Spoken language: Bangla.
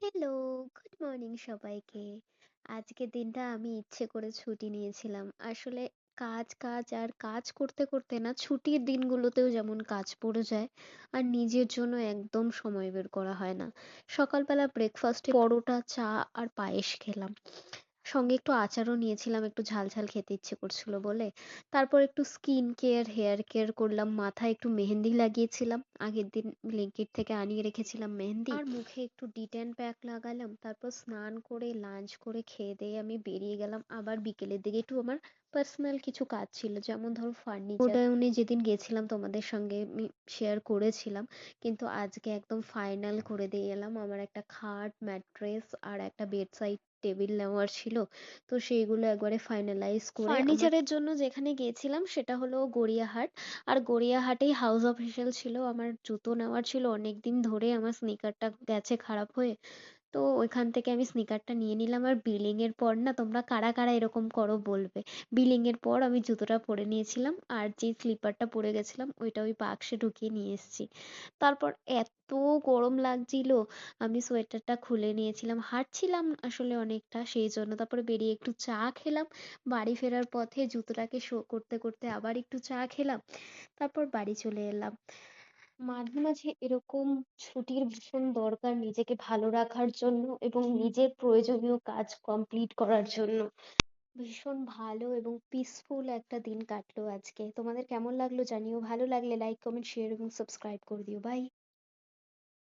হ্যালো, গুড মর্নিং সবাইকে। আজকের দিনটা আমি ইচ্ছে করে ছুটি নিয়েছিলাম। আসলে কাজ, কাজ আর কাজ করতে, করতে না ছুটির দিনগুলোতেও যেমন কাজ পড়ে যায় আর নিজের জন্য একদম সময় বের করা হয় না। সকালবেলা ব্রেকফাস্টে পরোটা, চা আর পায়েস খেলাম। সঙ্গে একটু আচারও নিয়েছিলাম, একটু ঝাল, ঝাল খেতে ইচ্ছে করছিল বলে। তারপর একটু স্কিন কেয়ার, হেয়ার কেয়ার করলাম। মাথায় একটু মেহেন্দি লাগিয়েছিলাম। আগের দিন ব্লিঙ্কিট থেকে আনিয়ে রেখেছিলাম মেহেন্দি। আর মুখে একটু ডিটেন প্যাক লাগালাম। তারপর স্নান করে, লাঞ্চ করে, খেয়ে-দেয়ে আমি বেরিয়ে গেলাম। আবার বিকেলের দিকে একটু আমার পার্সোনাল কিছু কাজ ছিল। যেমন ধরো গোডাউনে যেদিন গেছিলাম তোমাদের সঙ্গে আমি শেয়ার করেছিলাম। কিন্তু আজকে একদম ফাইনাল করে দিয়ে এলাম। আমার একটা খাট, ম্যাট্রেস আর একটা বেডসাইড টেবিল নেওয়ার ছিল। তো সেইগুলো একবারে ফাইনালাইজ করে ফার্নিচারের জন্য যেখানে গিয়েছিলাম সেটা হলো গড়িয়াহাট। আর গড়িয়াহাটেই হাউস অফিসিয়াল ছিল। আমার জুতো নেওয়ার ছিল, অনেকদিন ধরে আমার স্নিকারটা গেছে খারাপ হয়ে। তো ওইখান থেকে আমি স্নিকারটা নিয়ে নিলাম। আর বিলিং এর পর না, তোমরা কারা কারা এরকম করো বলবে। বিলিং এর পর আমি জুতোটা পরে নিয়েছিলাম আর যে স্লিপারটা পরে গেছিলাম ওইটা ওই বাক্সে ঢুকিয়ে নিয়ে এসেছি। তারপর এত গরম লাগছিল, আমি সোয়েটারটা খুলে নিয়েছিলাম। হাঁটছিলাম আসলে অনেকটা, সেই জন্য। তারপরে বেরিয়ে একটু চা খেলাম। বাড়ি ফেরার পথে জুতোটাকে শো করতে করতে আবার একটু চা খেলাম। তারপর বাড়ি চলে এলাম। মাঝে মাঝে এরকম ছুটির ভীষণ দরকার নিজেকে ভালো রাখার জন্য এবং নিজের প্রয়োজনীয় কাজ কমপ্লিট করার জন্য। ভীষণ ভালো এবং পিসফুল একটা দিন কাটলো আজকে। তোমাদের কেমন লাগলো জানিও। ভালো লাগলে লাইক, কমেন্ট, শেয়ার এবং সাবস্ক্রাইব করে দিও। বাই।